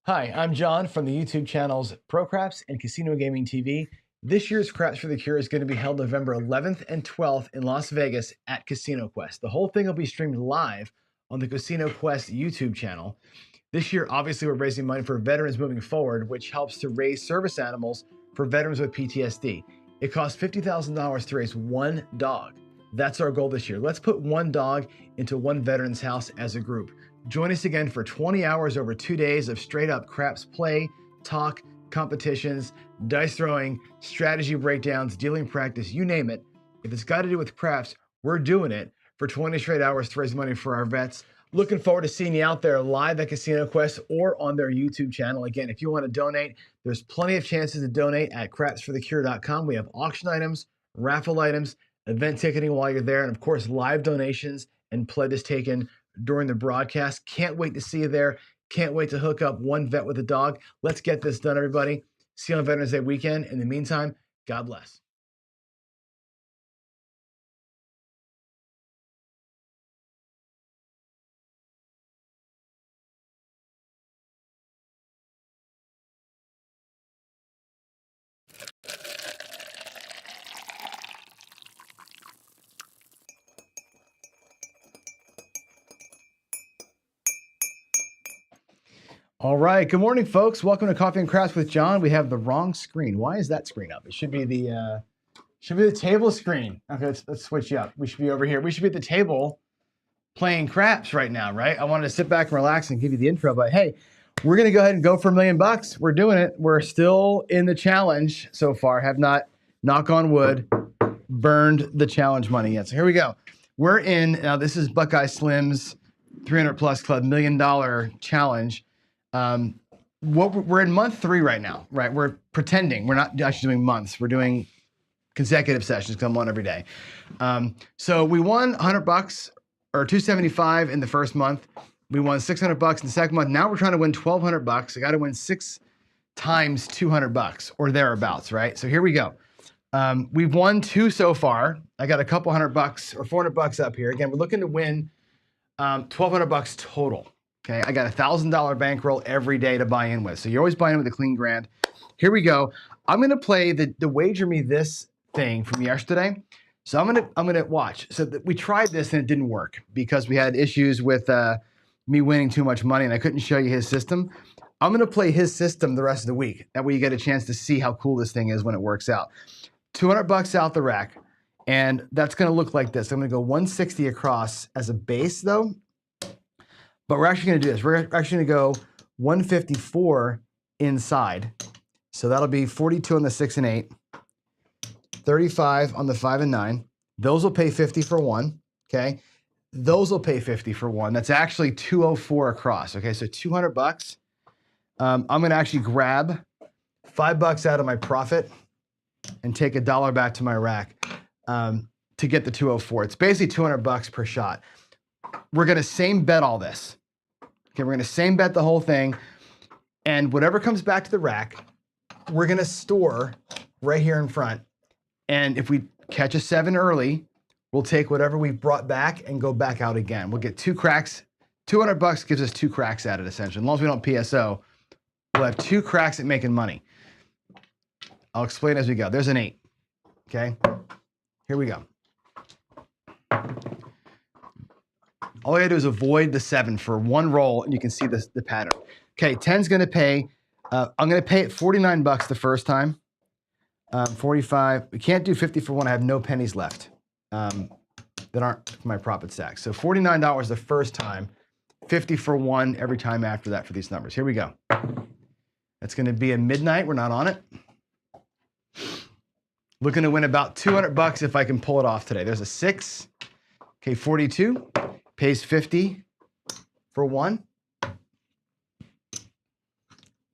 Hi, I'm John from the YouTube channels Pro Craps and Casino Gaming TV. This year's Craps for the Cure is going to be held November 11th and 12th in Las Vegas at Casino Quest. The whole thing will be streamed live on the Casino Quest YouTube channel. This year, obviously, we're raising money for veterans moving forward, which helps to raise service animals for veterans with PTSD. It costs $50,000 to raise one dog. That's our goal this year. Let's put one dog into one veteran's house as a group. Join us again for 20 hours over 2 days of straight up craps play, talk, competitions, dice throwing, strategy breakdowns, dealing practice, you name it. If it's got to do with craps, we're doing it for 20 straight hours to raise money for our vets. Looking forward to seeing you out there live at Casino Quest or on their YouTube channel. Again, if you want to donate, there's plenty of chances to donate at crapsforthecure.com. We have auction items, raffle items, event ticketing while you're there, and of course, live donations and pledges taken during the broadcast. Can't wait to see you there. Can't wait to hook up one vet with a dog. Let's get this done, everybody. See you on Veterans Day weekend. In the meantime, God bless. All right. Good morning, folks. Welcome to Coffee and Crafts with John. We have the wrong screen. Why is that screen up? It should be the table screen. Okay, let's switch you up. We should be over here. We should be at the table playing craps right now, right? I wanted to sit back and relax and give you the intro, but hey, we're gonna go ahead and go for $1 million. We're doing it. We're still in the challenge so far. Have not, knock on wood, burned the challenge money yet. So here we go. We're in now. This is Buckeye Slim's 300 Plus Club $1 million challenge. We're in month 3 right now, right? We're pretending we're not actually doing months. We're doing consecutive sessions because I'm on every day. So we won $100 or $275 in the first month. We won $600 in the second month. Now we're trying to win $1,200. I got to win 6 times $200 or thereabouts, right? So here we go. We've won 2 so far. I got a couple $100 or $400 up here. Again, we're looking to win $1,200 total. Okay, I got a $1,000 bankroll every day to buy in with. So you're always buying in with a clean grand. Here we go. I'm gonna play the wager me this thing from yesterday. So I'm gonna watch. So we tried this and it didn't work because we had issues with me winning too much money and I couldn't show you his system. I'm gonna play his system the rest of the week. That way you get a chance to see how cool this thing is when it works out. $200 out the rack, and that's gonna look like this. I'm gonna go 160 across as a base though. But we're actually going to do this. We're actually going to go 154 inside. So that'll be 42 on the 6 and 8, 35 on the 5 and 9. Those will pay 50 for one. Okay. Those will pay 50 for one. That's actually 204 across. Okay. So $200. I'm going to actually grab $5 out of my profit and take $1 back to my rack to get the 204. It's basically $200 per shot. We're going to same bet all this. Okay, we're going to same bet the whole thing. And whatever comes back to the rack, we're going to store right here in front. And if we catch a 7 early, we'll take whatever we've brought back and go back out again. We'll get 2 cracks. $200 gives us 2 cracks at it, essentially. As long as we don't PSO, we'll have 2 cracks at making money. I'll explain as we go. There's an 8. Okay, here we go. All I gotta do is avoid the 7 for one roll, and you can see the pattern. Okay, 10's gonna pay. I'm gonna pay it $49 the first time. 45. We can't do 50 for one. I have no pennies left that aren't my profit stack. So $49 the first time, 50 for one every time after that for these numbers. Here we go. That's gonna be a midnight. We're not on it. Looking to win about $200 if I can pull it off today. There's a 6. Okay, 42. Pays 50 for one.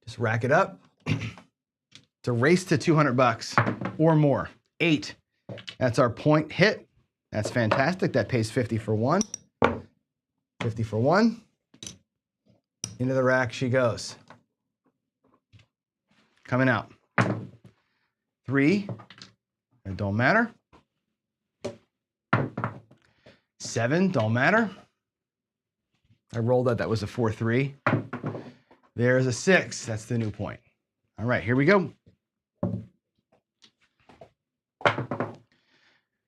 Just rack it up. It's a race to $200 or more. 8. That's our point hit. That's fantastic. That pays 50 for one. 50 for one. Into the rack she goes. Coming out. 3. It don't matter. 7, don't matter. I rolled that. That was a 4-3. There's a 6. That's the new point. All right, here we go.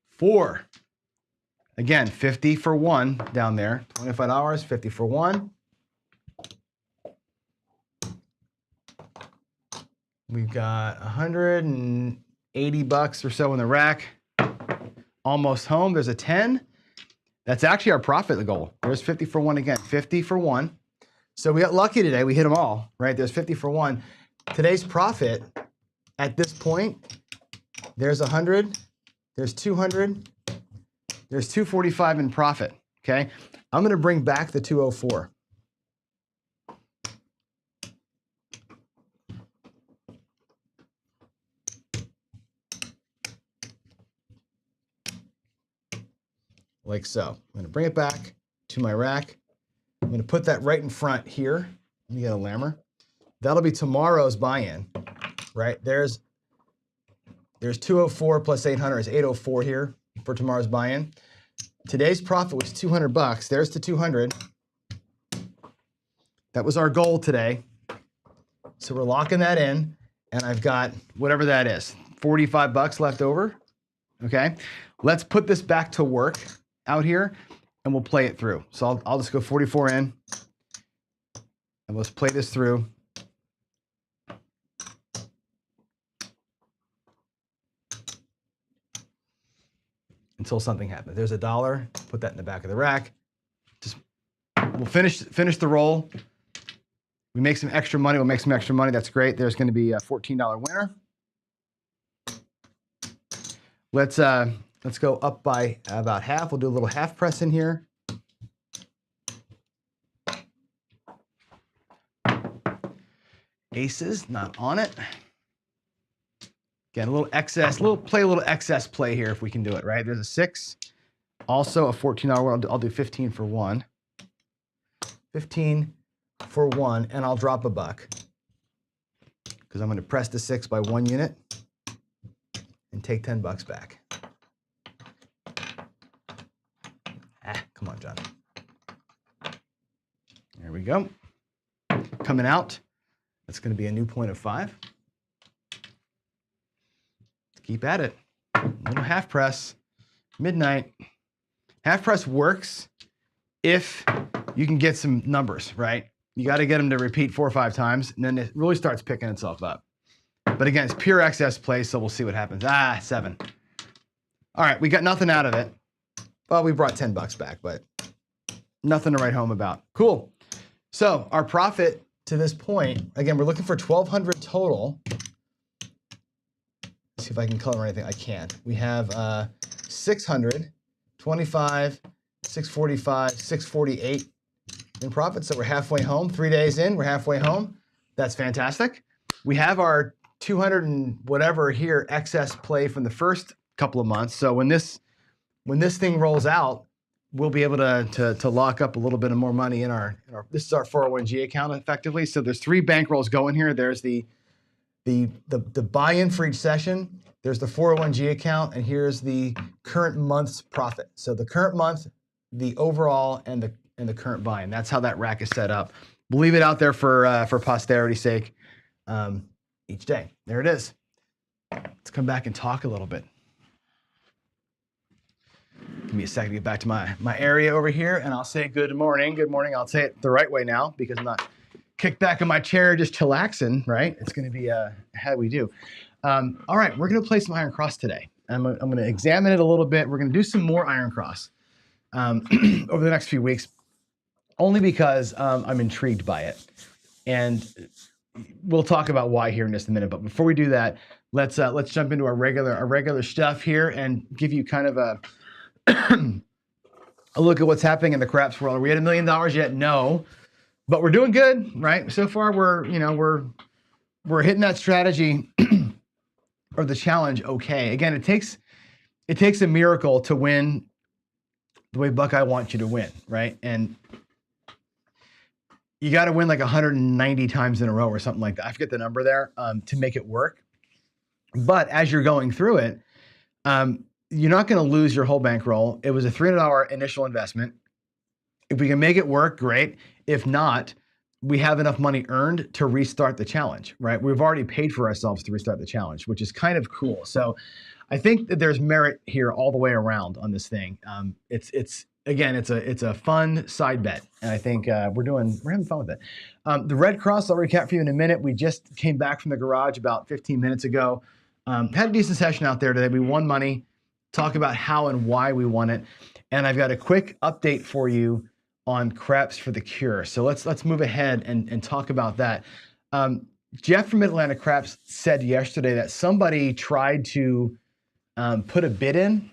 4. Again, 50 for 1 down there. $25, 50 for 1. We've got $180 or so in the rack. Almost home. There's a 10. That's actually our profit goal. There's 50 for 1 again. 50 for 1. So we got lucky today. We hit them all, right? There's 50 for 1. Today's profit at this point, there's 100. There's 200. There's 245 in profit, okay? I'm gonna bring back the 204. Like so. I'm gonna bring it back to my rack. I'm gonna put that right in front here. Let me get a lammer. That'll be tomorrow's buy-in, right? There's 204 plus 800 is 804 here for tomorrow's buy-in. Today's profit was $200. There's the 200. That was our goal today. So we're locking that in, and I've got whatever that is, $45 left over. Okay, let's put this back to work out here, and we'll play it through. So I'll just go 44 in, and let's play this through. Until something happens. There's $1. Put that in the back of the rack. Just we'll finish the roll. We make some extra money. We'll make some extra money. That's great. There's going to be a $14 winner. Let's go up by about half. We'll do a little half press in here. Aces, not on it. Again, a little excess, play a little excess play here if we can do it, right? There's a 6, also a $14. I'll do 15 for 1. 15 for 1, and I'll drop $1 because I'm going to press the 6 by 1 unit and take $10 back. Come on, John. There we go. Coming out. That's going to be a new point of 5. Keep at it. A little half press, midnight. Half press works if you can get some numbers, right? You got to get them to repeat 4 or 5 times, and then it really starts picking itself up. But again, it's pure excess play, so we'll see what happens. 7. All right, we got nothing out of it. Well, we brought $10 back, but nothing to write home about. Cool. So our profit to this point, again, we're looking for 1,200 total. See if I can color anything. I can't. We have 600, 25, 645, 648 in profit. So we're halfway home. 3 days in, we're halfway home. That's fantastic. We have our 200 and whatever here excess play from the first couple of months. So when this thing rolls out, we'll be able to lock up a little bit of more money in our this is our 401g account effectively. So there's 3 bankrolls going here. There's the buy-in for each session, there's the 401g account, and here's the current month's profit. So the current month, the overall, and the current buy-in. That's how that rack is set up. We'll leave it out there for posterity's sake each day. There it is. Let's come back and talk a little bit. Give me a second to get back to my area over here, and I'll say good morning. Good morning. I'll say it the right way now because I'm not kicked back in my chair, just chillaxing, right? It's going to be how we do. All right, we're going to play some Iron Cross today. I'm going to examine it a little bit. We're going to do some more Iron Cross over the next few weeks, only because I'm intrigued by it. And we'll talk about why here in just a minute. But before we do that, let's jump into our regular stuff here and give you kind of a look at what's happening in the craps world. Are we at $1 million yet? No. But we're doing good, right? So far, we're hitting that strategy or the challenge okay. Again, it takes a miracle to win the way Buckeye wants you to win, right? And you got to win like 190 times in a row or something like that. I forget the number there to make it work. But as you're going through it, you're not going to lose your whole bankroll. It was a $300 initial investment. If we can make it work, great. If not, we have enough money earned to restart the challenge, right? We've already paid for ourselves to restart the challenge, which is kind of cool. So I think that there's merit here all the way around on this thing. It's a fun side bet, and I think we're having fun with it. The Red Cross, I'll recap for you in a minute. We just came back from the garage about 15 minutes ago. Had a decent session out there today. We won money. Talk about how and why we won it, and I've got a quick update for you on Craps for the Cure. So let's move ahead and talk about that. Jeff from Mid-Atlantic Craps said yesterday that somebody tried to put a bid in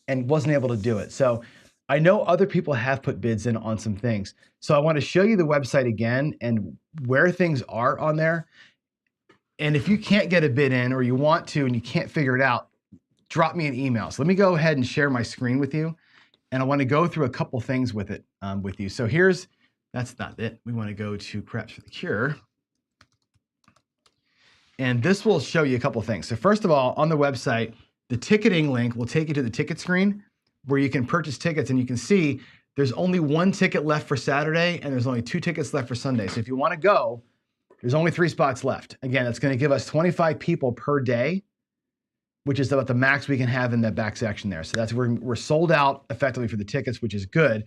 and wasn't able to do it. So I know other people have put bids in on some things. So I want to show you the website again and where things are on there. And if you can't get a bid in or you want to and you can't figure it out, drop me an email. So let me go ahead and share my screen with you. And I want to go through a couple things with it with you. So that's not it. We want to go to Craps for the Cure. And this will show you a couple things. So first of all, on the website, the ticketing link will take you to the ticket screen where you can purchase tickets, and you can see there's only one ticket left for Saturday and there's only 2 tickets left for Sunday. So if you want to go, there's only 3 spots left. Again, it's going to give us 25 people per day, which is about the max we can have in the back section there. So that's where we're sold out effectively for the tickets, which is good.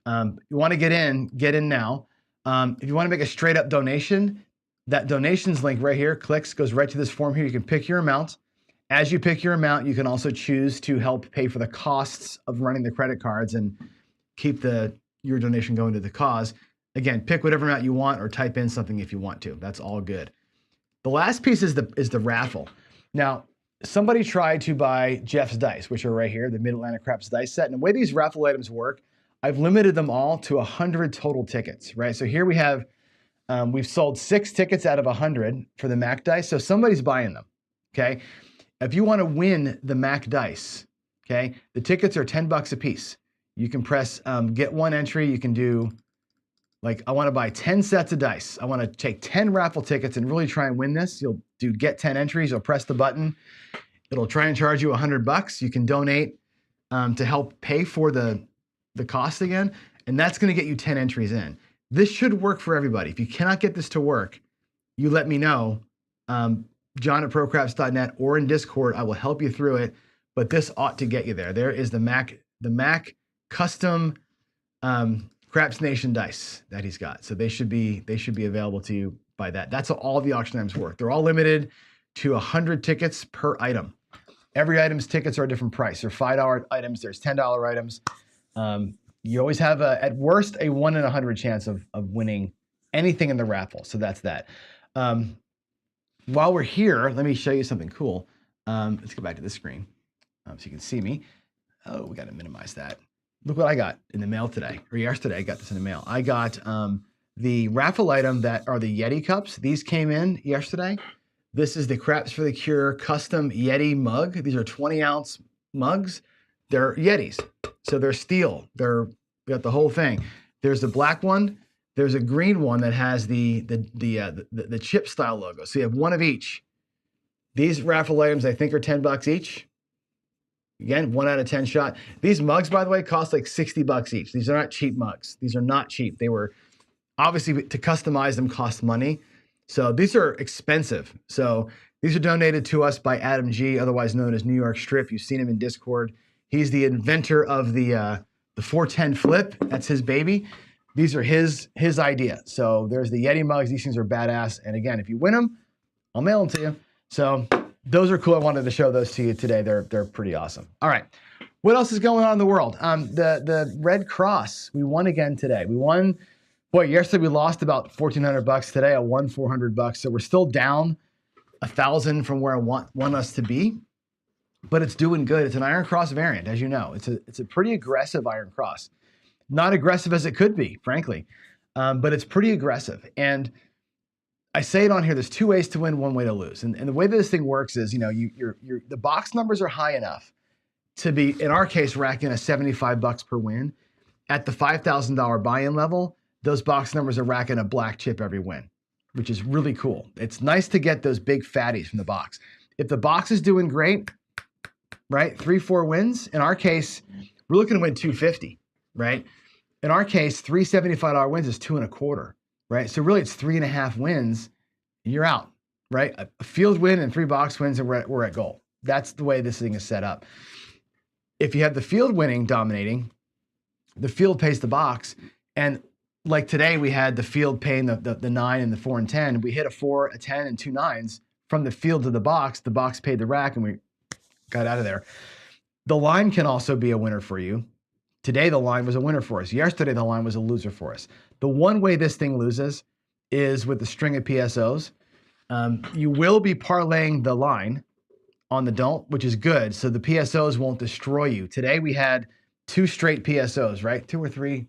You want to get in now. If you want to make a straight up donation, that donations link right here goes right to this form here. You can pick your amount. As you pick your amount, you can also choose to help pay for the costs of running the credit cards and keep your donation going to the cause. Again, pick whatever amount you want or type in something if you want to. That's all good. The last piece is the raffle. Now, somebody tried to buy Jeff's dice, which are right here, the Mid-Atlantic Craps dice set. And the way these raffle items work, I've limited them all to 100 total tickets, right? So here we have, we've sold 6 tickets out of 100 for the Mac dice. So somebody's buying them, okay? If you want to win the Mac dice, okay, the tickets are $10 a piece. You can press get one entry. You can do, like, I want to buy 10 sets of dice. I want to take 10 raffle tickets and really try and win this. You'll do get 10 entries. You'll press the button. It'll try and charge you $100. You can donate to help pay for the cost again, and that's going to get you 10 entries in. This should work for everybody. If you cannot get this to work, you let me know. John@procraps.net or in Discord. I will help you through it, but this ought to get you there. There is the Mac custom Craps Nation dice that he's got. So they should be available to you by that. That's how all the auction items work. They're all limited to 100 tickets per item. Every item's tickets are a different price. There are $5 items. There's $10 items. You always have at worst a 1 in 100 chance of winning anything in the raffle. So that's that. While we're here, let me show you something cool. Let's go back to this screen so you can see me. Oh, we got to minimize that. Look what I got in the mail today, or yesterday. I got this in the mail. I got the raffle item that are the Yeti cups. These came in yesterday. This is the Craps for the Cure custom Yeti mug. These are 20-ounce mugs. They're Yetis, so they're steel. We got the whole thing. There's the black one. There's a green one that has the chip style logo. So you have one of each. These raffle items, I think, are $10 each. Again, 1 out of 10 shot. These mugs, by the way, cost like $60 each. These are not cheap mugs. These are not cheap. They were obviously, to customize them cost money. So these are expensive. So these are donated to us by Adam G, otherwise known as New York Strip. You've seen him in Discord. He's the inventor of the 410 flip. That's his baby. These are his idea. So there's the Yeti mugs. These things are badass. And again, if you win them, I'll mail them to you. So those are cool. I wanted to show those to you today. They're pretty awesome. All right. What else is going on in the world? The Red Cross, we won again today. We won, boy, yesterday we lost about $1,400. Today I won $400. So we're still down 1,000 from where I want us to be, but it's doing good. It's an Iron Cross variant, as you know. It's a pretty aggressive Iron Cross. Not aggressive as it could be, frankly, but it's pretty aggressive. And I say it on here, there's 2 ways to win, 1 way to lose. And the way that this thing works is, you know, the box numbers are high enough to be, in our case, racking a $75 per win. At the $5,000 buy-in level, those box numbers are racking a black chip every win, which is really cool. It's nice to get those big fatties from the box. If the box is doing great, right, 3-4 wins. In our case, we're looking to win 250, right? In our case, $3 $75 wins is 2 1/4. right? So really it's 3.5 wins, you're out, right? A field win and 3 box wins, and we're at goal. That's the way this thing is set up. If you have the field winning dominating, the field pays the box. And like today, we had the field paying the 9 and the 4 and 10. We hit a 4, a 10, and 2 9s from the field to the box. The box paid the rack, and we got out of there. The line can also be a winner for you. Today, the line was a winner for us. Yesterday, the line was a loser for us. The one way this thing loses is with the string of PSOs. You will be parlaying the line on the don't, which is good. So the PSOs won't destroy you. Today, we had 2 straight PSOs, right? 2 or 3.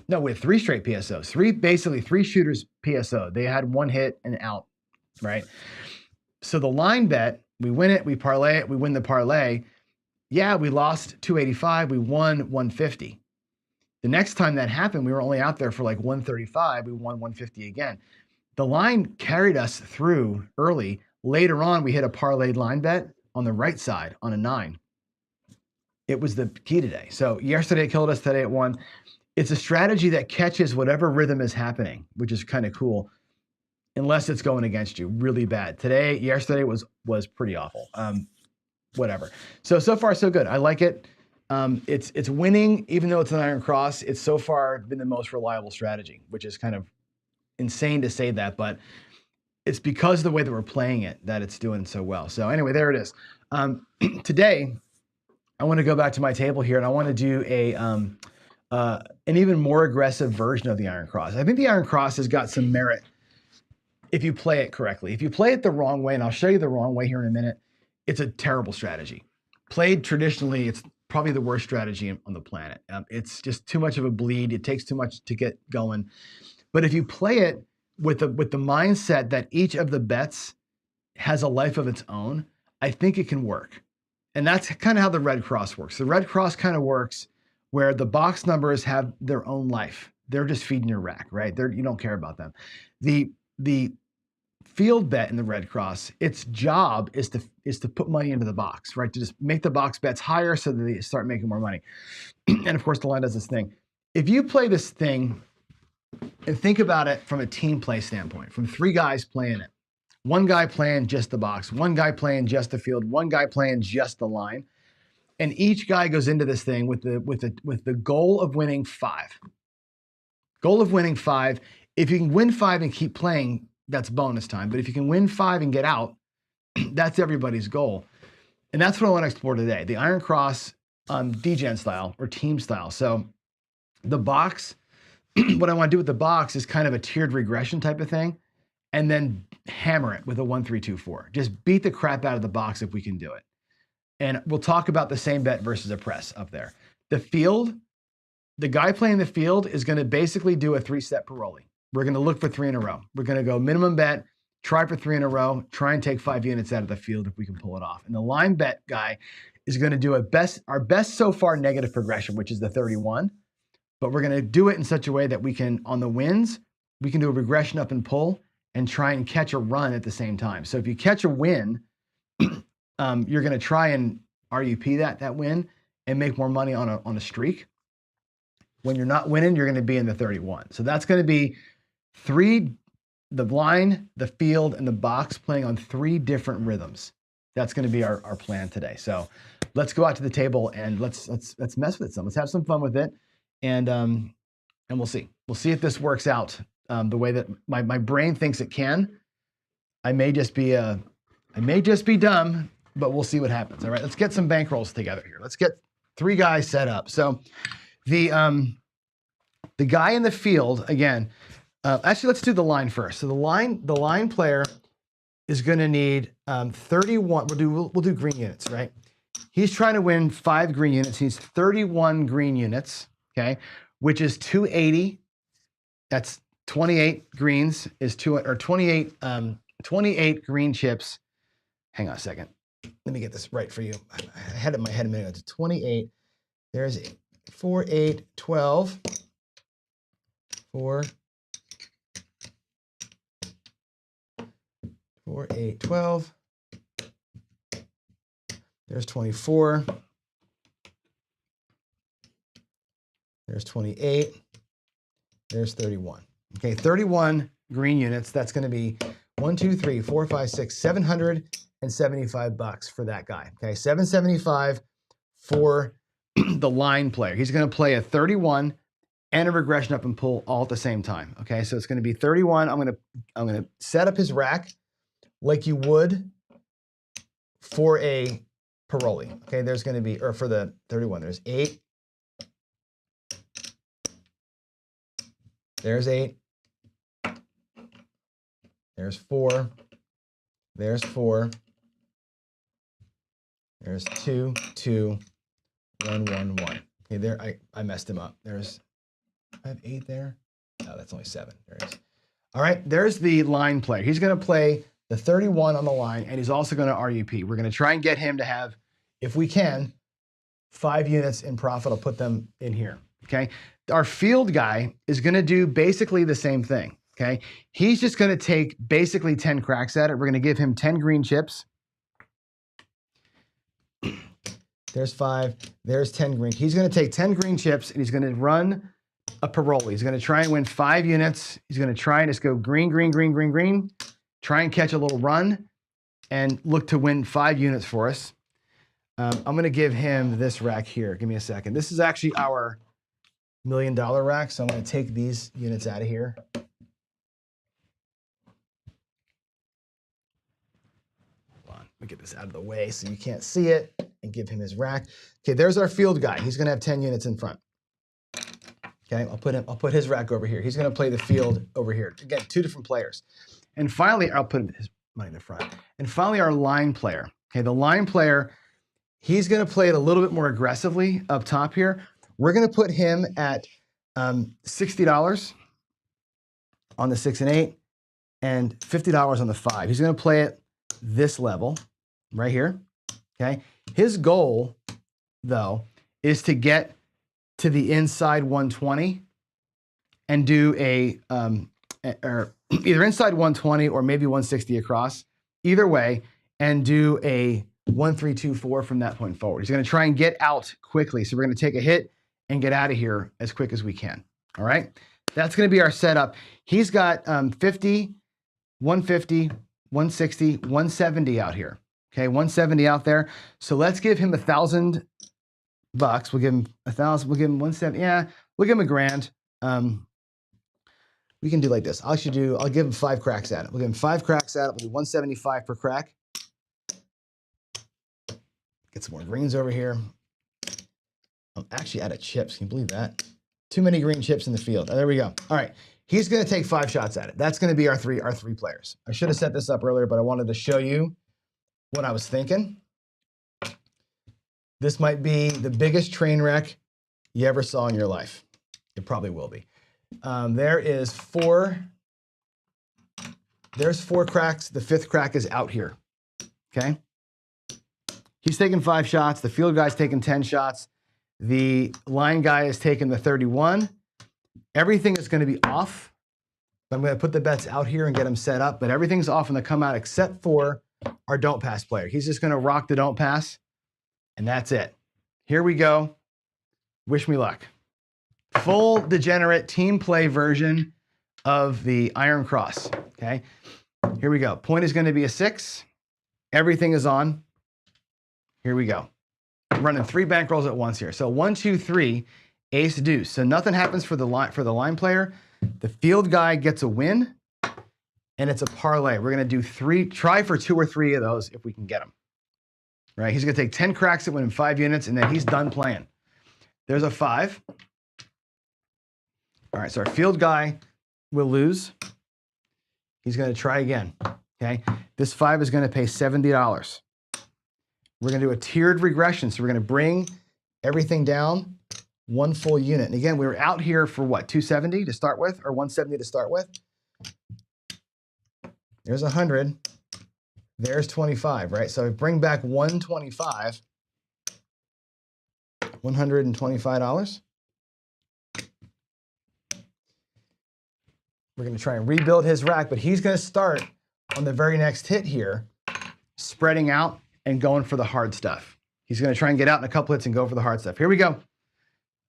No, we had 3 straight PSOs. Basically 3 shooters PSO. They had 1 hit and out, right? So the line bet, we win it, we parlay it, we win the parlay. Yeah, we lost 285, we won 150. The next time that happened, we were only out there for like 135, we won 150 again. The line carried us through early. Later on, we hit a parlayed line bet on the right side on a 9. It was the key today. So yesterday it killed us, today it won. It's a strategy that catches whatever rhythm is happening, which is kind of cool, unless it's going against you really bad. Yesterday was pretty awful. Whatever. So far so good. I like it. It's winning, even though it's an iron cross. It's so far been the most reliable strategy, which is kind of insane to say that, but it's because of the way that we're playing it that it's doing so well. So anyway, there it is. Today, I want to go back to my table here, and I want to do an even more aggressive version of the iron cross. I think the iron cross has got some merit if you play it correctly. If you play it the wrong way, and I'll show you the wrong way here in a minute, it's a terrible strategy. Played traditionally, it's probably the worst strategy on the planet. It's just too much of a bleed. It takes too much to get going. But if you play it with the mindset that each of the bets has a life of its own, I think it can work. And that's kind of how the red cross works. The red cross kind of works where the box numbers have their own life. They're just feeding your rack, right? You don't care about them. The field bet in the red cross, its job is to put money into the box, right? To just make the box bets higher so that they start making more money. And of course, the line does this thing. If you play this thing and think about it from a team play standpoint, from 3 guys playing it, 1 guy playing just the box, 1 guy playing just the field, 1 guy playing just the line, and each guy goes into this thing with the goal of winning 5. Goal of winning 5. If you can win 5 and keep playing, that's bonus time. But if you can win 5 and get out, that's everybody's goal. And that's what I want to explore today. The iron cross DGen style or team style. So the box, what I want to do with the box is kind of a tiered regression type of thing, and then hammer it with a 1, 3, 2, 4. Just beat the crap out of the box if we can do it. And we'll talk about the same bet versus a press up there. The field, the guy playing the field is going to basically do a 3-step paroli. We're going to look for 3 in a row. We're going to go minimum bet, try for 3 in a row, try and take 5 units out of the field if we can pull it off. And the line bet guy is going to do our best so far negative progression, which is the 31. But we're going to do it in such a way that we can, on the wins, we can do a regression up and pull and try and catch a run at the same time. So if you catch a win, you're going to try and RUP that win and make more money on a streak. When you're not winning, you're going to be in the 31. So that's going to be 3, the line, the field, and the box playing on 3 different rhythms. That's going to be our plan today. So let's go out to the table and let's mess with it some. Let's have some fun with it, and we'll see. We'll see if this works out the way that my brain thinks it can. I may just be dumb, but we'll see what happens. All right, let's get some bankrolls together here. Let's get 3 guys set up. So the guy in the field again. Actually, let's do the line first. So the line player is going to need 31. We'll do green units, right? He's trying to win 5 green units. He needs 31 green units, okay, which is 280. That's 28 greens is 28 green chips. Hang on a second. Let me get this right for you. I had it in my head a minute ago. 28. There's 4, 8, 12. 4, 8, 12. There's 24. There's 28. There's 31. Okay, 31 green units. That's going to be 1, 2, 3, 4, 5, 6, $775 for that guy. Okay, $775 for the line player. He's going to play a 31 and a regression up and pull all at the same time. Okay, so it's going to be 31. I'm going to set up his rack like you would for a parolee. Okay, there's going to be, or for the 31, there's 8. There's 8. There's 4. There's 4. There's 2, 2, 1, 1, 1. Okay, there, I messed him up. I have 8 there. No, that's only 7. There it is. All right, there's the line player. He's going to play the 31 on the line, and he's also going to RUP. We're going to try and get him to have, if we can, 5 units in profit. I'll put them in here, okay? Our field guy is going to do basically the same thing, okay? He's just going to take basically 10 cracks at it. We're going to give him 10 green chips. There's 5. There's 10 green. He's going to take 10 green chips, and he's going to run a parolee. He's going to try and win 5 units. He's going to try and just go green, green, green, green, green. Try and catch a little run and look to win 5 units for us. I'm going to give him this rack here. Give me a second. This is actually our $1 million rack, so I'm going to take these units out of here. Hold on. Let me get this out of the way so you can't see it, and give him his rack. Okay, there's our field guy. He's going to have 10 units in front. Okay, I'll put his rack over here. He's going to play the field over here. Again, 2 different players. And finally, I'll put his money in the front. And finally, our line player. Okay, the line player, he's going to play it a little bit more aggressively up top here. We're going to put him at $60 on the 6 and 8 and $50 on the 5. He's going to play it this level right here. Okay, his goal, though, is to get to the inside 120 and do or either inside 120 or maybe 160 across, either way, and do a 1, 3, 2, 4 from that point forward. He's going to try and get out quickly. So we're going to take a hit and get out of here as quick as we can. All right. That's going to be our setup. He's got 50, 150, 160, 170 out here. Okay. 170 out there. So let's give him $1,000. We'll give him 1,000. We'll give him 170. Yeah. We'll give him $1,000. We can do like this. I'll give him 5 cracks at it. We'll give him 5 cracks at it. We'll do 175 per crack. Get some more greens over here. I'm actually out of chips. Can you believe that? Too many green chips in the field. Oh, there we go. All right. He's going to take 5 shots at it. That's going to be our three players. I should have set this up earlier, but I wanted to show you what I was thinking. This might be the biggest train wreck you ever saw in your life. It probably will be. There's 4 cracks. The 5th crack is out here. Okay. He's taking 5 shots. The field guy's taking 10 shots. The line guy is taking the 31. Everything is going to be off. I'm going to put the bets out here and get them set up, but everything's off in the come out except for our don't pass player. He's just going to rock the don't pass, and that's it. Here we go. Wish me luck. Full degenerate team play version of the Iron Cross. Okay. Here we go. Point is going to be a 6. Everything is on. Here we go. I'm running 3 bankrolls at once here. So 1, 2, 3, ace deuce. So nothing happens for the line player. The field guy gets a win, and it's a parlay. We're going to do try for 2 or 3 of those if we can get them. Right? He's going to take 10 cracks at winning 5 units, and then he's done playing. There's a 5. All right, so our field guy will lose. He's going to try again. Okay, this 5 is going to pay $70. We're going to do a tiered regression. So we're going to bring everything down 1 full unit. And again, we were out here for what, 270 to start with, or 170 to start with? There's 100. There's 25, right? So bring back 125, $125. We're going to try and rebuild his rack, but he's going to start on the very next hit here, spreading out and going for the hard stuff. He's going to try and get out in a couple hits and go for the hard stuff. Here we go.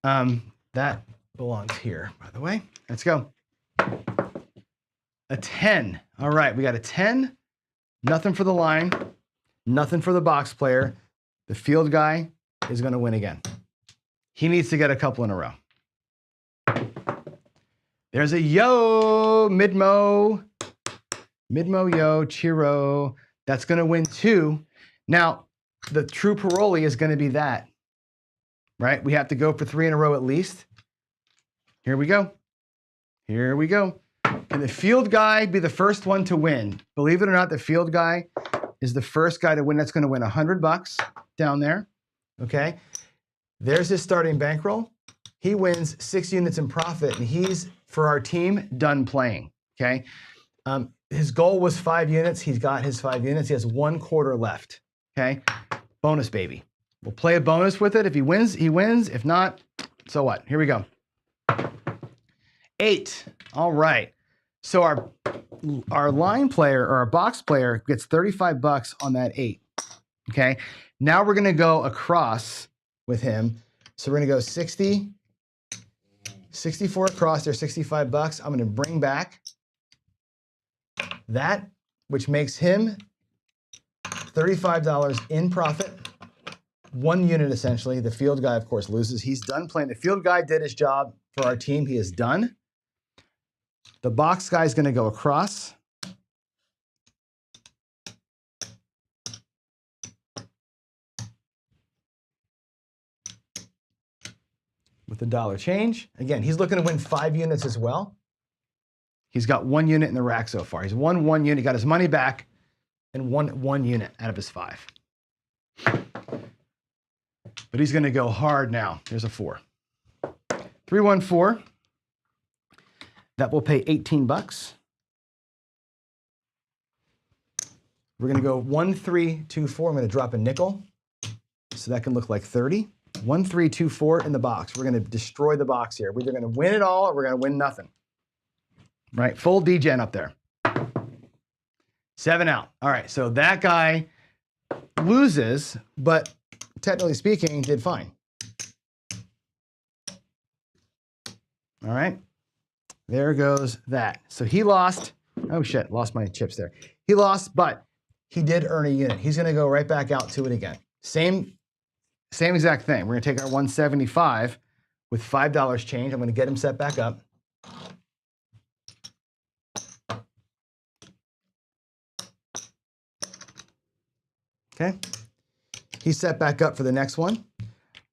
That belongs here, by the way. Let's go. A 10. All right, we got a 10. Nothing for the line. Nothing for the box player. The field guy is going to win again. He needs to get a couple in a row. There's a yo, Midmo. Midmo, yo, Chiro. That's going to win 2. Now, the true parolee is going to be that, right? We have to go for 3 in a row at least. Here we go. Here we go. Can the field guy be the first one to win? Believe it or not, the field guy is the first guy to win. That's going to win $100 down there. Okay. There's his starting bankroll. He wins 6 units in profit, and he's, for our team, done playing. Okay. His goal was 5 units. He's got his 5 units. He has 1 quarter left. Okay. Bonus, baby. We'll play a bonus with it. If he wins, he wins. If not, so what? Here we go. 8. All right. So our line player or our box player gets $35 on that 8. Okay. Now we're going to go across with him. So we're going to go 60, 64 across there, $65. I'm going to bring back that, which makes him $35 in profit. 1 unit essentially. The field guy, of course, loses. He's done playing. The field guy did his job for our team. He is done. The box guy is going to go across. With the dollar change. Again, he's looking to win 5 units as well. He's got 1 unit in the rack so far. He's won 1 unit, got his money back, and won 1 unit out of his 5. But he's going to go hard now. There's a 4. 314. That will pay $18. We're going to go 1, 3, 2, 4. I'm going to drop a nickel. So that can look like 30. 1, 3, 2, 4 in the box. We're going to destroy the box here. We're either going to win it all or we're going to win nothing. Right? Full degen up there. 7 out. All right. So that guy loses, but technically speaking, did fine. All right. There goes that. So he lost. Oh, shit. Lost my chips there. He lost, but he did earn a unit. He's going to go right back out to it again. Same exact thing. We're going to take our 175 with $5 change. I'm going to get him set back up. Okay. He's set back up for the next one.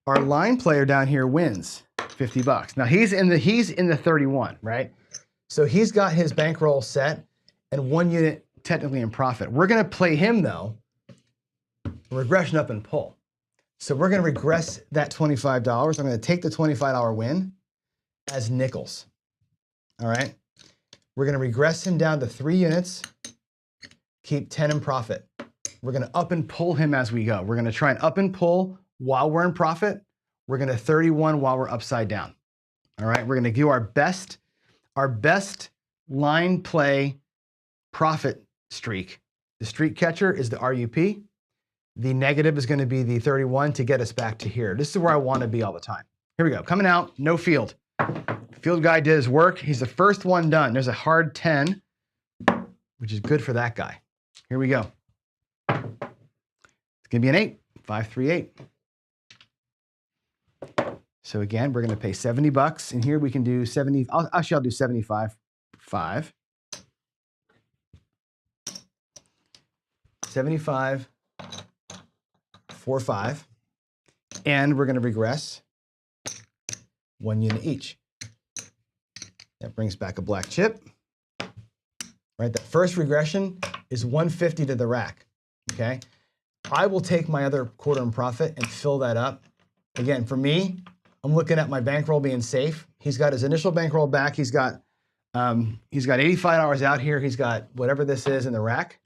Our line player down here wins $50. Now he's in the 31, right? So he's got his bankroll set and 1 unit technically in profit. We're going to play him though, regression up and pull. So we're going to regress that $25. I'm going to take the $25 win as nickels. All right. We're going to regress him down to 3 units, keep 10 in profit. We're going to up and pull him as we go. We're going to try and up and pull while we're in profit. We're going to 31 while we're upside down. All right. We're going to do our best line play profit streak. The streak catcher is the RUP. The negative is going to be the 31 to get us back to here. This is where I want to be all the time. Here we go. Coming out, no field. Field guy did his work. He's the first one done. There's a hard 10, which is good for that guy. Here we go. It's going to be an 8. 5, 3, 8. So again, we're going to pay $70. And here we can do 70. I'll do 75. 5. 75. 4, 5. And we're going to regress 1 unit each. That brings back a black chip. Right, that first regression is 150 to the rack. Okay, I will take my other quarter in profit and fill that up. Again, for me, looking at my bankroll being safe. He's got his initial bankroll back. He's got $85 out here. He's got whatever this is in the rack.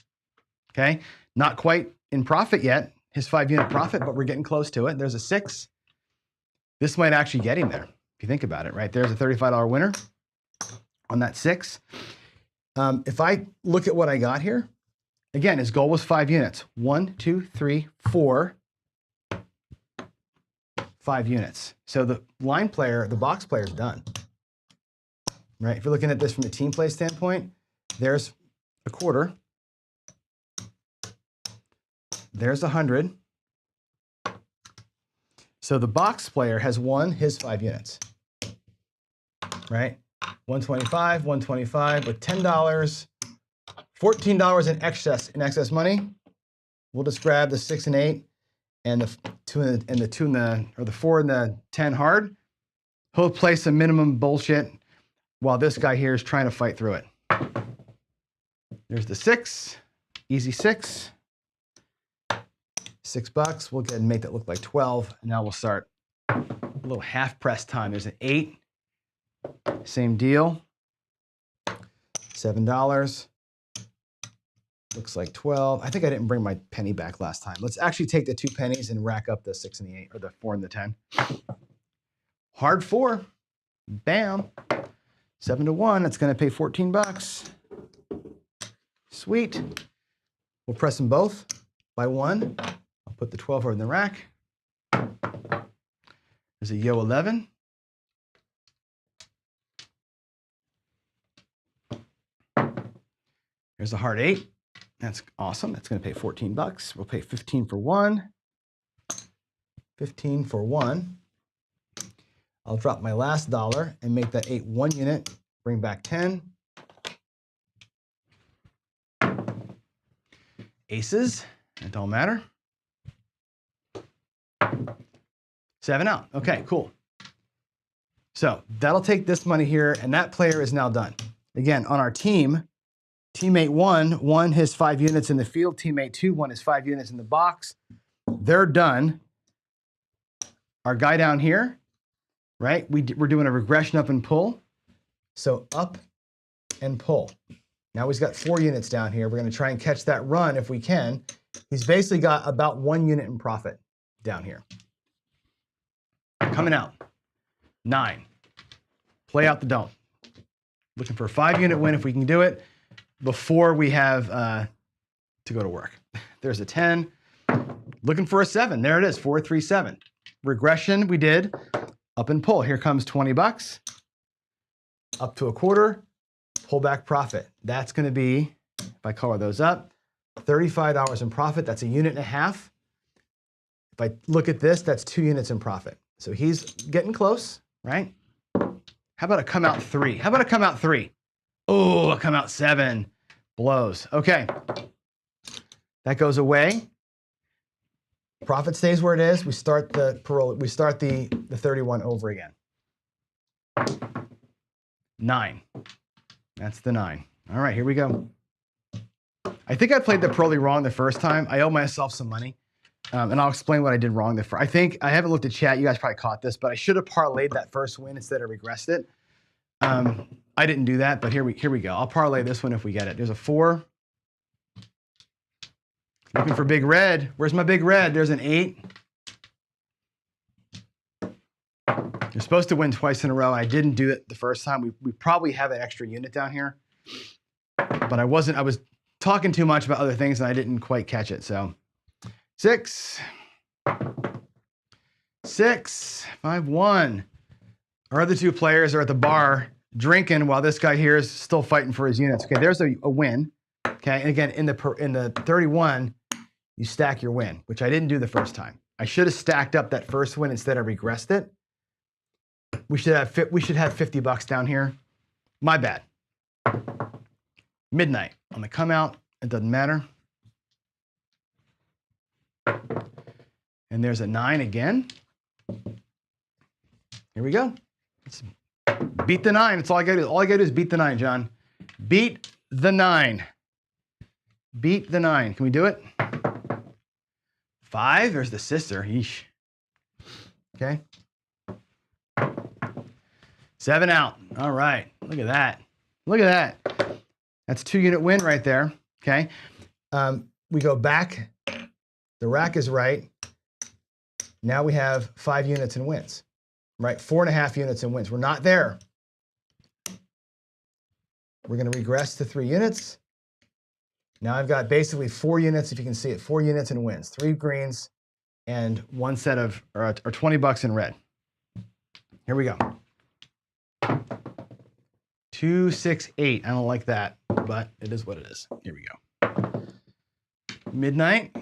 Okay, not quite in profit yet. His 5-unit profit, but we're getting close to it. There's a 6. This might actually get him there, if you think about it, right? There's a $35 winner on that 6. If I look at what I got here, again, his goal was 5 units. 1, 2, 3, 4, 5 units. So the line player, the box player is done, right? If you're looking at this from the team play standpoint, There's a quarter. There's 100. So the box player has won his 5 units, right? 125, 125 with $10, $14 in excess money. We'll just grab the 6 and 8 and the 2 and the 2 and the, or the 4 and the 10 hard. He'll play some minimum bullshit while this guy here is trying to fight through it. There's the 6, easy 6. $6. We'll go ahead and make that look like 12. And now we'll start a little half press time. There's an 8. Same deal. $7. Looks like 12. I think I didn't bring my penny back last time. Let's actually take the 2 pennies and rack up the 6 and the 8, or the 4 and the 10. Hard 4. Bam. 7 to 1. That's going to pay $14. Sweet. We'll press them both by 1. I'll put the 12 over in the rack. There's a yo 11. There's a hard 8. That's awesome. That's going to pay $14. We'll pay 15 for 1. 15 for 1. I'll drop my last dollar and make that 8 1 unit. Bring back 10. Aces. It don't matter. 7 out. Okay, cool. So that'll take this money here, and that player is now done. Again, on our team, teammate 1 won his 5 units in the field. Teammate 2 won his 5 units in the box. They're done. Our guy down here, right? We're doing a regression up and pull. So up and pull. Now he's got 4 units down here. We're going to try and catch that run if we can. He's basically got about 1 unit in profit down here. Coming out. 9. Play out the don't. Looking for a 5 unit win if we can do it before we have to go to work. There's a 10. Looking for a 7. There it is. 4, 3, 7. Regression we did. Up and pull. Here comes $20. Up to a quarter. Pull back profit. That's going to be, if I color those up, $35 in profit. That's a unit and a half. If I look at this, that's 2 units in profit. So he's getting close, right? How about a come out 3? How about a come out 3? Oh, a come out 7. Blows. Okay. That goes away. Profit stays where it is. We start the parole. We start the 31 over again. 9. That's the 9. All right, here we go. I think I played the Pearly wrong the first time. I owe myself some money. And I'll explain what I did wrong. I think I haven't looked at chat. You guys probably caught this, but I should have parlayed that first win instead of regressed it. I didn't do that, but here we go. I'll parlay this one if we get it. There's a 4. Looking for big red. Where's my big red? There's an 8. You're supposed to win twice in a row. I didn't do it the first time. We probably have an extra unit down here, but I was talking too much about other things and I didn't quite catch it. So 6, 6, 5, 1. Our other 2 players are at the bar drinking while this guy here is still fighting for his units. Okay, there's a win. Okay, and again, in the 31, you stack your win, which I didn't do the first time. I should have stacked up that first win instead of regressed it. We should have $50 down here. My bad. Midnight on the come out. It doesn't matter. And there's a 9 again. Here we go. Let's beat the 9. That's all I gotta do. All I gotta do is beat the 9, John. Beat the 9. Beat the 9. Can we do it? 5. There's the sister. Yeesh. Okay. 7 out. All right. Look at that. Look at that. That's 2 unit win right there. Okay. We go back. The rack is right. Now we have 5 units in wins, right? 4.5 units in wins. We're not there. We're going to regress to 3 units. Now I've got basically 4 units, if you can see it, 4 units in wins, 3 greens and 1 set of, or $20 in red. Here we go. 2, 6, 8. I don't like that. but it is what it is. Here we go. Midnight.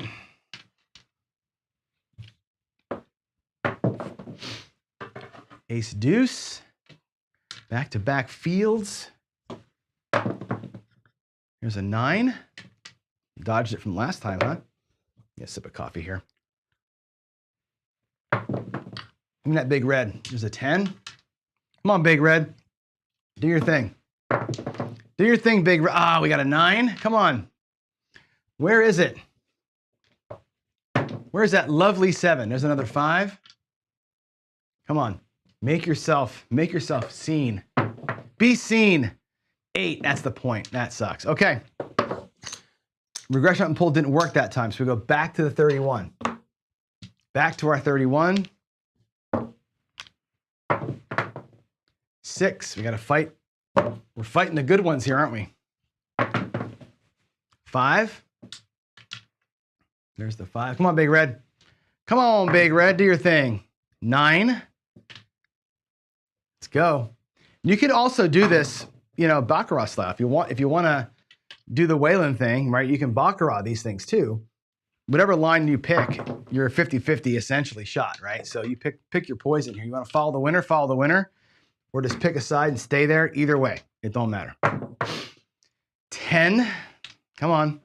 Ace deuce. Back-to-back fields. Here's a 9. Dodged it from last time, huh? Yeah, sip of coffee here. Give me that big red. There's a 10. Come on, big red. Do your thing. Do your thing, big red. Ah, we got a 9. Come on. Where is it? Where's that lovely 7? There's another 5. Come on. Make yourself seen. Be seen. 8, that's the point. That sucks. Okay. Regression and pull didn't work that time, so we go back to the 31. Back to our 31. 6, we got to fight. We're fighting the good ones here, aren't we? 5. There's the 5. Come on, Big Red. Come on, Big Red, do your thing. 9. Let's go. You could also do this, you know, Baccarat style. If you want to do the Wayland thing, right, you can Baccarat these things too. Whatever line you pick, you're a 50-50 essentially shot, right? So you pick your poison here. You want to follow the winner, or just pick a side and stay there. Either way, it don't matter. 10. Come on.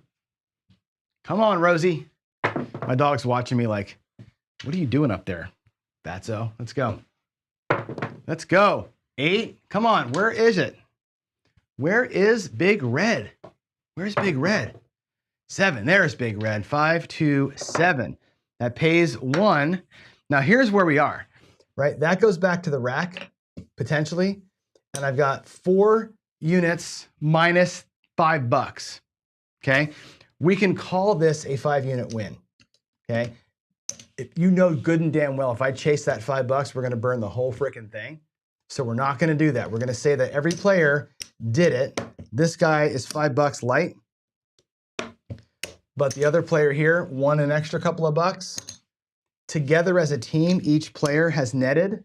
Come on, Rosie. My dog's watching me like, what are you doing up there, Fatso? Let's go. Let's go. 8. Come on. Where is it? Where is Big Red? Where's Big Red? 7. There's Big Red. 5, 2, 7. That pays 1. Now here's where we are, right? That goes back to the rack, potentially. And I've got 4 units minus $5. Okay. We can call this a 5-unit win. Okay. If you know good and damn well, if I chase that $5, we're going to burn the whole freaking thing. So we're not going to do that. We're going to say that every player did it. This guy is $5 light, but the other player here won an extra couple of bucks. Together as a team, each player has netted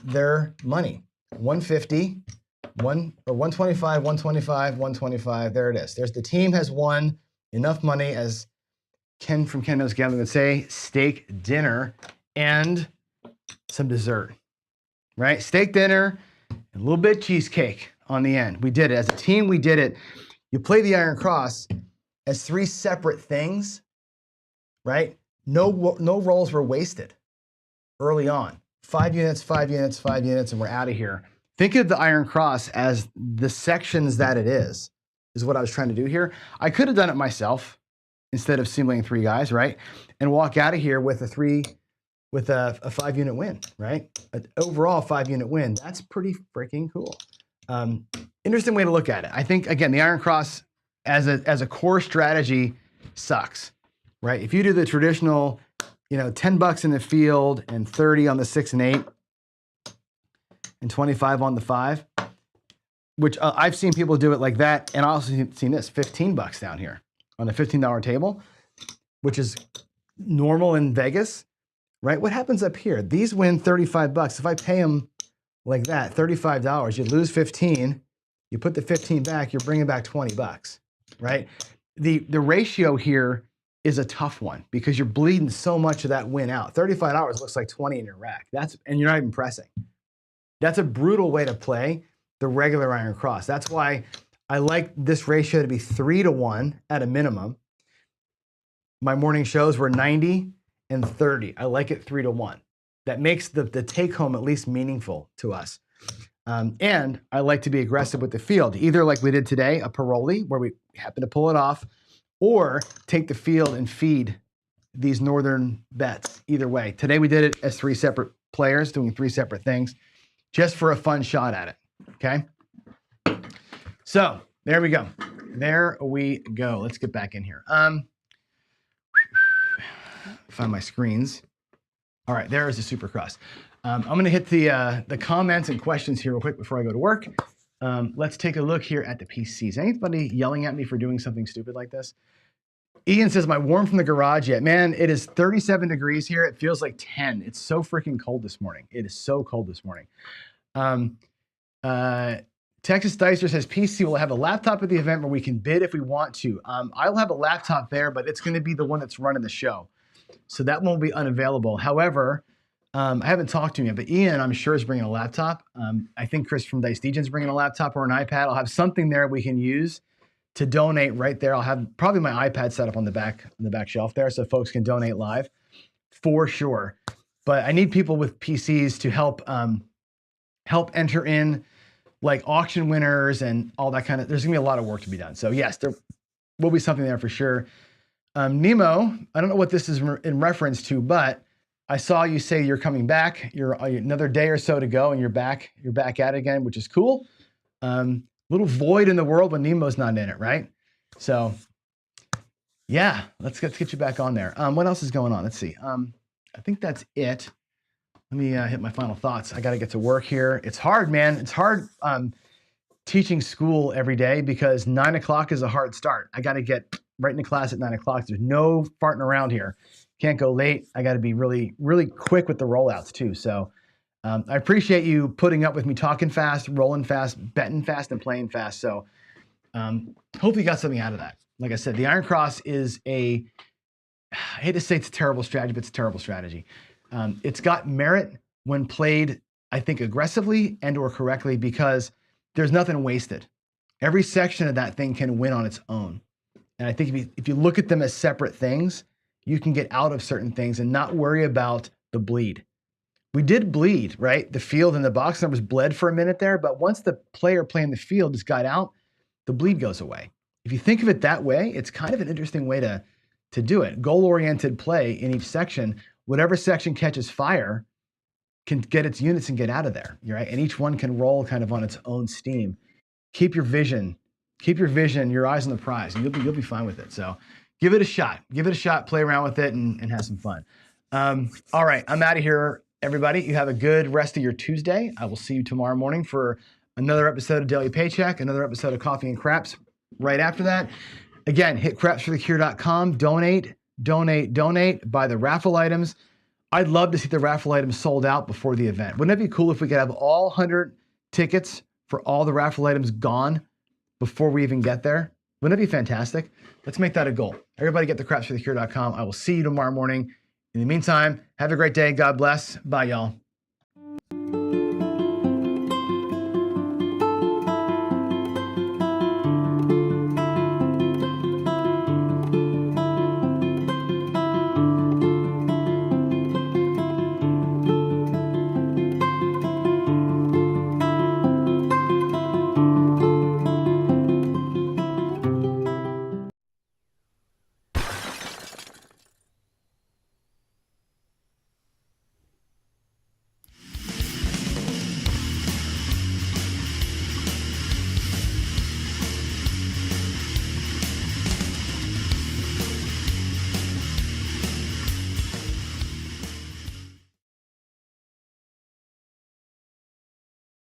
their money. 150, 125, 125, 125. There it is. There's the team has won enough money, as Ken from Ken Knows Gambling would say, steak dinner and some dessert, right? Steak dinner and a little bit of cheesecake on the end. We did it. As a team, we did it. You play the Iron Cross as 3 separate things, right? No rolls were wasted early on. 5 units, 5 units, 5 units, and we're out of here. Think of the Iron Cross as the sections that it is what I was trying to do here. I could have done it myself instead of simulating 3 guys, right? And walk out of here with a 5-unit win, right? An overall 5-unit win. That's pretty freaking cool. Interesting way to look at it. I think, again, the Iron Cross as a core strategy sucks, right? If you do the traditional, you know, $10 in the field and 30 on the 6 and 8 and 25 on the 5, which I've seen people do it like that. And I also seen this, $15 down here on the $15 table, which is normal in Vegas, right? What happens up here? These win $35. If I pay them like that, $35, you lose 15, you put the 15 back, you're bringing back $20, right? The ratio here is a tough one because you're bleeding so much of that win out. $35 looks like 20 in your rack. And you're not even pressing. That's a brutal way to play the regular Iron Cross. That's why I like this ratio to be 3-to-1 at a minimum. My morning shows were 90 and 30. I like it 3-to-1. That makes the take home at least meaningful to us. And I like to be aggressive with the field, either like we did today, a Paroli, where we happen to pull it off, or take the field and feed these northern bets. Either way. Today we did it as 3 separate players doing 3 separate things, just for a fun shot at it. Okay. So there we go. There we go. Let's get back in here. Find my screens. All right, there is the Supercross. I'm going to hit the comments and questions here real quick before I go to work. Let's take a look here at the PCs. Anybody yelling at me for doing something stupid like this? Ian says, "My warm from the garage yet." Man, it is 37 degrees here. It feels like 10. It's so freaking cold this morning. It is so cold this morning. Texas Dicer says PC will have a laptop at the event where we can bid if we want to. I'll have a laptop there, but it's going to be the one that's running the show. So that won't be unavailable. However, I haven't talked to him yet, but Ian, I'm sure, is bringing a laptop. I think Chris from Dice Degen's bringing a laptop or an iPad. I'll have something there we can use to donate right there. I'll have probably my iPad set up on the back shelf there so folks can donate live for sure. But I need people with PCs to help enter in like auction winners and all that kind of, there's gonna be a lot of work to be done. So yes, there will be something there for sure. Nemo, I don't know what this is in reference to, but I saw you say you're coming back. You're another day or so to go and you're back at it again, which is cool. Little void in the world when Nemo's not in it, right? So yeah, let's get you back on there. What else is going on? Let's see. I think that's it. Let me hit my final thoughts. I got to get to work here. It's hard, man. It's hard teaching school every day because 9 o'clock is a hard start. I got to get right into class at 9 o'clock. There's no farting around here. Can't go late. I got to be really, really quick with the rollouts too. So I appreciate you putting up with me talking fast, rolling fast, betting fast, and playing fast. So hopefully you got something out of that. Like I said, the Iron Cross is I hate to say it's a terrible strategy, but it's a terrible strategy. It's got merit when played, I think, aggressively and or correctly because there's nothing wasted. Every section of that thing can win on its own. And I think if you look at them as separate things, you can get out of certain things and not worry about the bleed. We did bleed, right? The field and the box numbers bled for a minute there, but once the player playing the field just got out, the bleed goes away. If you think of it that way, it's kind of an interesting way to do it. Goal-oriented play in each section. Whatever section catches fire can get its units and get out of there, right? And each one can roll kind of on its own steam. Keep your vision, your eyes on the prize, and you'll be fine with it. So give it a shot. Give it a shot, play around with it, and have some fun. All right, I'm out of here, everybody. You have a good rest of your Tuesday. I will see you tomorrow morning for another episode of Daily Paycheck, another episode of Coffee and Craps right after that. Again, hit crapsforthecure.com, donate, buy the raffle items. I'd love to see the raffle items sold out before the event. Wouldn't it be cool if we could have all 100 tickets for all the raffle items gone before we even get there? Wouldn't it be fantastic? Let's make that a goal. Everybody get to crapsforthecure.com. I will see you tomorrow morning. In the meantime, have a great day. God bless. Bye, y'all.